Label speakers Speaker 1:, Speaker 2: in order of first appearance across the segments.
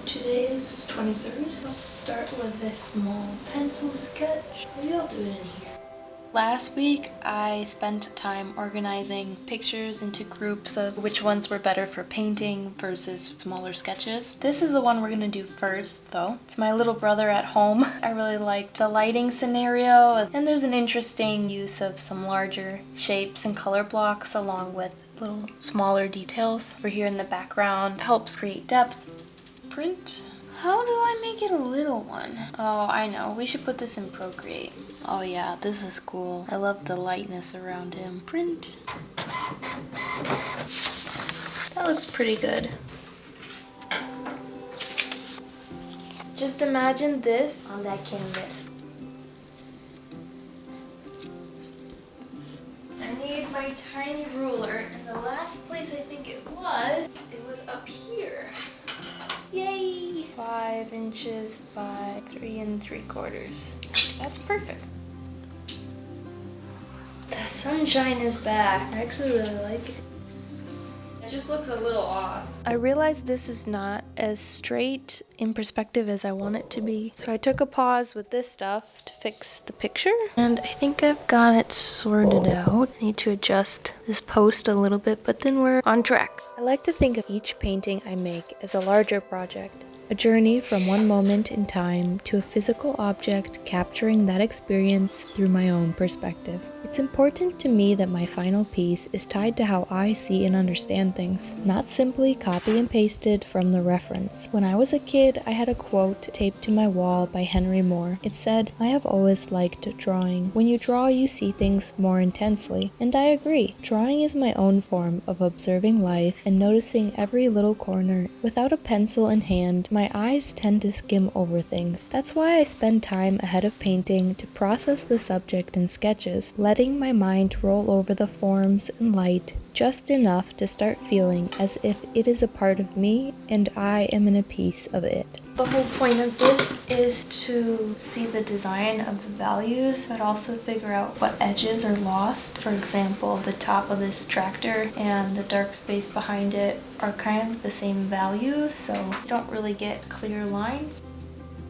Speaker 1: Today is 23rd. Let's start with this small pencil sketch. Maybe I'll do it in here. Last week, I spent time organizing pictures into groups of which ones were better for painting versus smaller sketches. This is the one we're gonna do first, though. It's my little brother at home. I really liked the lighting scenario, and there's an interesting use of some larger shapes and color blocks along with little smaller details over here in the background. It helps create depth. Print. How do I make it a little one? Oh, I know. We should put this in Procreate. Oh yeah, this is cool. I love the lightness around him. Print. That looks pretty good. Just imagine this on that canvas. I need my tiny ruler, and the last place I think it was up here. Yay! 5 inches by 3 3/4. That's perfect. The sunshine is back. I actually really like it. It just looks a little odd. I realized this is not as straight in perspective as I want it to be. So I took a pause with this stuff to fix the picture. And I think I've got it sorted out. I need to adjust this post a little bit, but then we're on track. I like to think of each painting I make as a larger project. A journey from one moment in time to a physical object capturing that experience through my own perspective. It's important to me that my final piece is tied to how I see and understand things, not simply copy and pasted from the reference. When I was a kid, I had a quote taped to my wall by Henry Moore. It said, "I have always liked drawing. When you draw, you see things more intensely." And I agree. Drawing is my own form of observing life and noticing every little corner. Without a pencil in hand, my eyes tend to skim over things. That's why I spend time ahead of painting to process the subject in sketches, letting my mind roll over the forms and light just enough to start feeling as if it is a part of me and I am in a piece of it. The whole point of this is to see the design of the values, but also figure out what edges are lost. For example, the top of this tractor and the dark space behind it are kind of the same values, so you don't really get a clear line.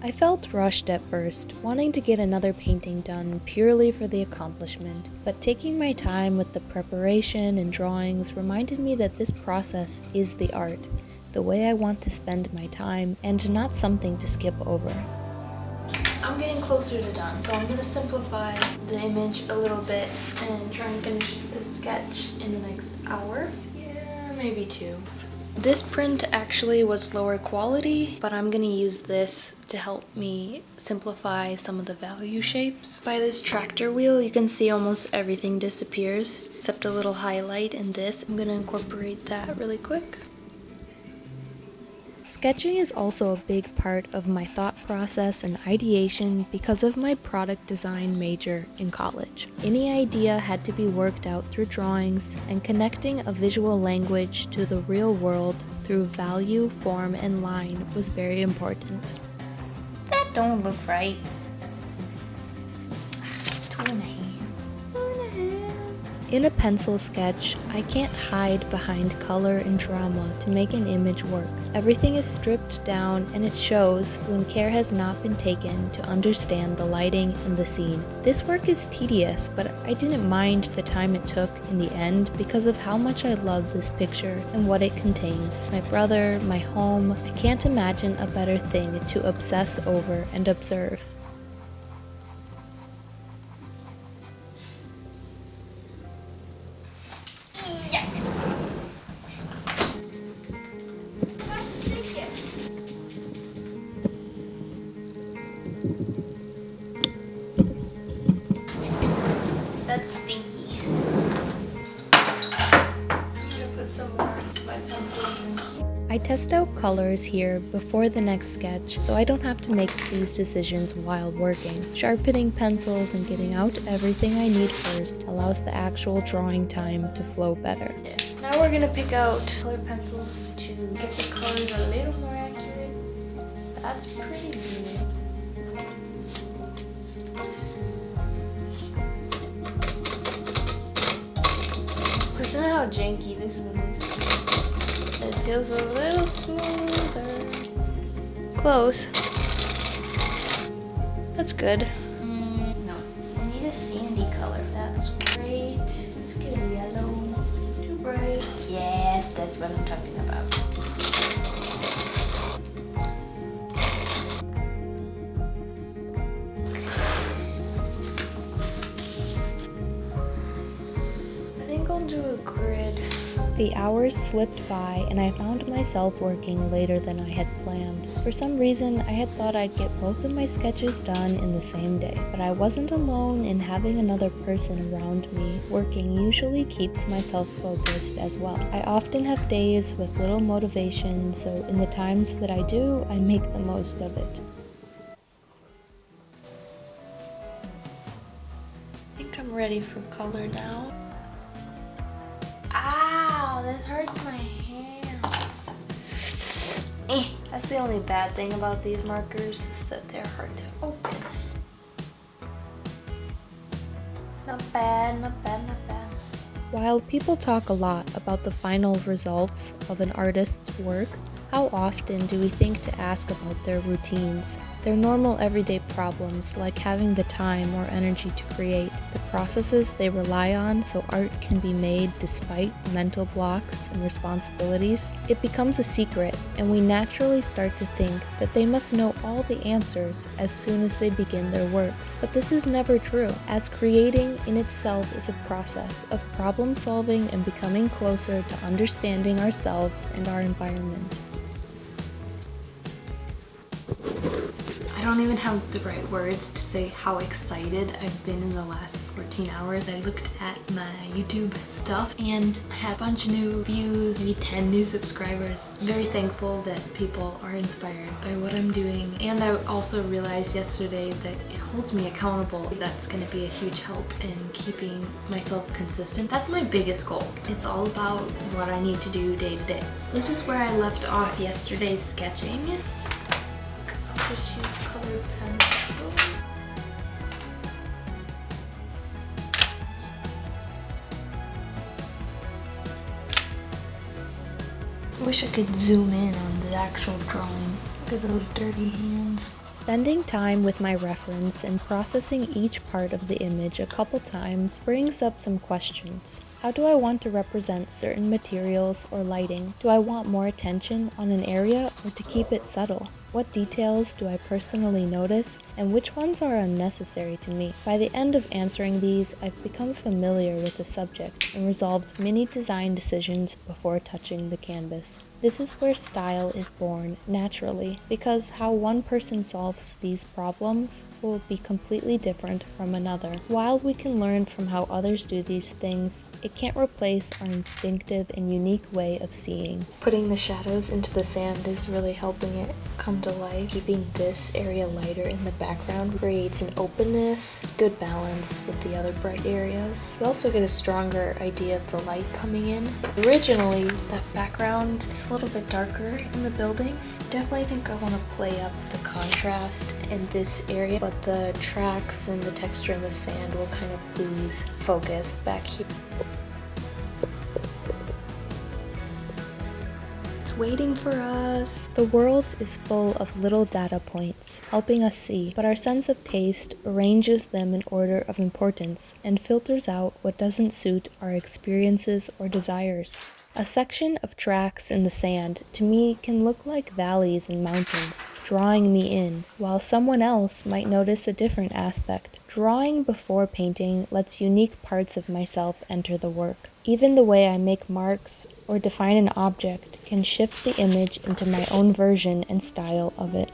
Speaker 1: I felt rushed at first, wanting to get another painting done purely for the accomplishment, but taking my time with the preparation and drawings reminded me that this process is the art, the way I want to spend my time, and not something to skip over. I'm getting closer to done, so I'm going to simplify the image a little bit and try and finish the sketch in the next hour. Yeah, maybe 2. This print actually was lower quality, but I'm going to use this to help me simplify some of the value shapes. By this tractor wheel, you can see almost everything disappears, except a little highlight in this. I'm going to incorporate that really quick. Sketching is also a big part of my thought process and ideation because of my product design major in college. Any idea had to be worked out through drawings, and connecting a visual language to the real world through value, form, and line was very important. That don't look right. 2.5. In a pencil sketch, I can't hide behind color and drama to make an image work. Everything is stripped down, and it shows when care has not been taken to understand the lighting and the scene. This work is tedious, but I didn't mind the time it took in the end because of how much I love this picture and what it contains. My brother, my home, I can't imagine a better thing to obsess over and observe. That's stinky. I'm gonna put some more of my pencils in here. I test out colors here before the next sketch, so I don't have to make these decisions while working. Sharpening pencils and getting out everything I need first allows the actual drawing time to flow better. Yeah. Now we're gonna pick out color pencils to get the colors a little more accurate. That's pretty good. Listen to how janky this one is. It feels a little smoother. Close. That's good. No. I need a sandy color. That's great. Let's get a yellow. Too bright. Yes, that's what I'm talking about. I think I'll do a grid.
Speaker 2: The hours slipped by and I found myself working later than I had planned. For some reason, I had thought I'd get both of my sketches done in the same day, but I wasn't alone, and having another person around me working usually keeps myself focused as well. I often have days with little motivation, so in the times that I do, I make the most of it.
Speaker 1: I think I'm ready for color now. Ow, this hurts my hands. That's the only bad thing about these markers, is that they're hard to open. Not bad, not bad, not bad.
Speaker 2: While people talk a lot about the final results of an artist's work, how often do we think to ask about their routines? Their normal everyday problems, like having the time or energy to create, the processes they rely on so art can be made despite mental blocks and responsibilities. It becomes a secret, and we naturally start to think that they must know all the answers as soon as they begin their work. But this is never true, as creating in itself is a process of problem solving and becoming closer to understanding ourselves and our environment.
Speaker 1: I don't even have the right words to say how excited I've been in the last 14 hours. I looked at my YouTube stuff and I had a bunch of new views, maybe 10 new subscribers. I'm very thankful that people are inspired by what I'm doing. And I also realized yesterday that it holds me accountable. That's going to be a huge help in keeping myself consistent. That's my biggest goal. It's all about what I need to do day to day. This is where I left off yesterday's sketching. Just use colored pencil. I wish I could zoom in on the actual drawing. Look at those dirty hands.
Speaker 2: Spending time with my reference and processing each part of the image a couple times brings up some questions. How do I want to represent certain materials or lighting? Do I want more attention on an area or to keep it subtle? What details do I personally notice, and which ones are unnecessary to me? By the end of answering these, I've become familiar with the subject and resolved many design decisions before touching the canvas. This is where style is born naturally, because how one person solves these problems will be completely different from another. While we can learn from how others do these things, it can't replace our instinctive and unique way of seeing.
Speaker 1: Putting the shadows into the sand is really helping it come to life. Keeping this area lighter in the background creates an openness, good balance with the other bright areas. You also get a stronger idea of the light coming in. Originally, that background is a little bit darker in the buildings. Definitely think I want to play up the contrast in this area, but the tracks and the texture in the sand will kind of lose focus back here. Waiting for us.
Speaker 2: The world is full of little data points, helping us see, but our sense of taste arranges them in order of importance and filters out what doesn't suit our experiences or desires. A section of tracks in the sand, to me, can look like valleys and mountains, drawing me in, while someone else might notice a different aspect. Drawing before painting lets unique parts of myself enter the work. Even the way I make marks or define an object can shift the image into my own version and style of it.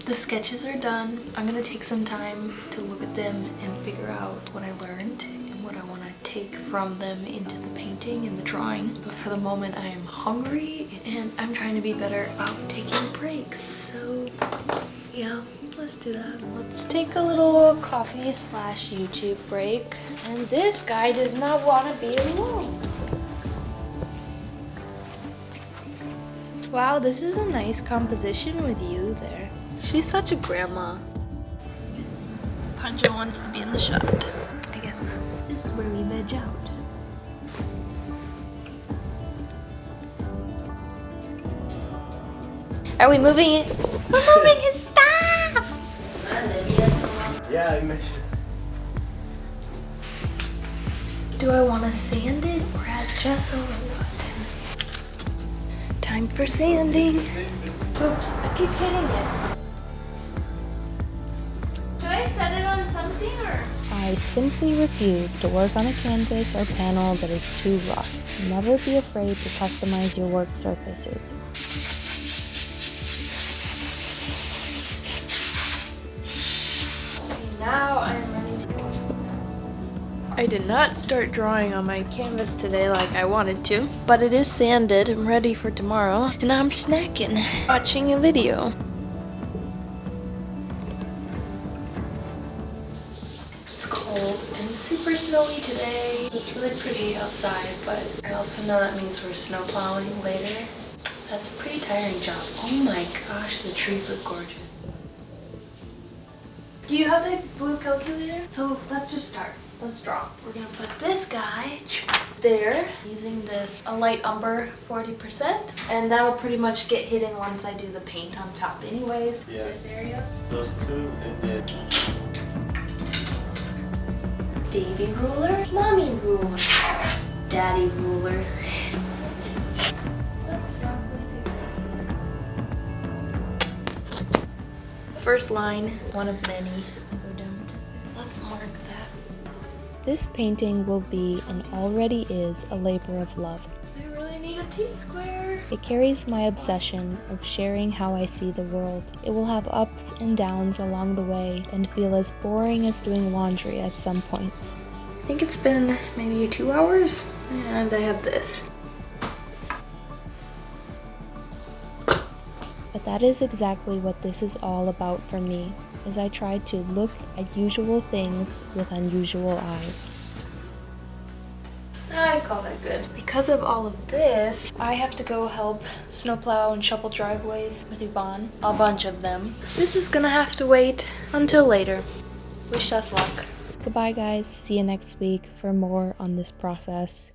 Speaker 1: The sketches are done. I'm gonna take some time to look at them and figure out what I learned and what I want to take from them into the painting and the drawing. But for the moment, I am hungry and I'm trying to be better about taking breaks. So yeah, let's do that. Let's take a little coffee/YouTube break. And this guy does not want to be alone. Wow, this is a nice composition with you there. She's such a grandma. Pancho wants to be in the shot. I guess not. This is where we veg out. Are we moving it? We're moving his stuff!
Speaker 3: Yeah, I mentioned.
Speaker 1: Do I want to sand it or add gesso or what? Time for sanding. Oops, I keep hitting it. Should I set it on something or?
Speaker 2: I simply refuse to work on a canvas or panel that is too rough. Never be afraid to customize your work surfaces.
Speaker 1: Okay, now I'm ready to go. I did not start drawing on my canvas today like I wanted to, but it is sanded and ready for tomorrow, and I'm snacking, watching a video. It's cold and super snowy today. It's really pretty outside, but I also know that means we're snow plowing later. That's a pretty tiring job. Oh my gosh, the trees look gorgeous. Do you have the blue calculator? So let's just start. Let's draw. We're gonna put this guy there using this a light umber 40%, and that'll pretty much get hidden once I do the paint on top anyways.
Speaker 3: Yeah.
Speaker 1: This area.
Speaker 3: Those two and then
Speaker 1: Baby ruler, mommy ruler, daddy ruler. That's roughly first line, one of many. Let's mark that.
Speaker 2: This painting will be and already is a labor of love.
Speaker 1: I really need a T-square.
Speaker 2: It carries my obsession of sharing how I see the world. It will have ups and downs along the way and feel as boring as doing laundry at some points.
Speaker 1: I think it's been maybe 2 hours, and I have this.
Speaker 2: But that is exactly what this is all about for me, as I try to look at usual things with unusual eyes.
Speaker 1: I call that good. Because of all of this, I have to go help snowplow and shovel driveways with Yvonne. A bunch of them. This is gonna have to wait until later. Wish us luck.
Speaker 2: Goodbye guys, see you next week for more on this process.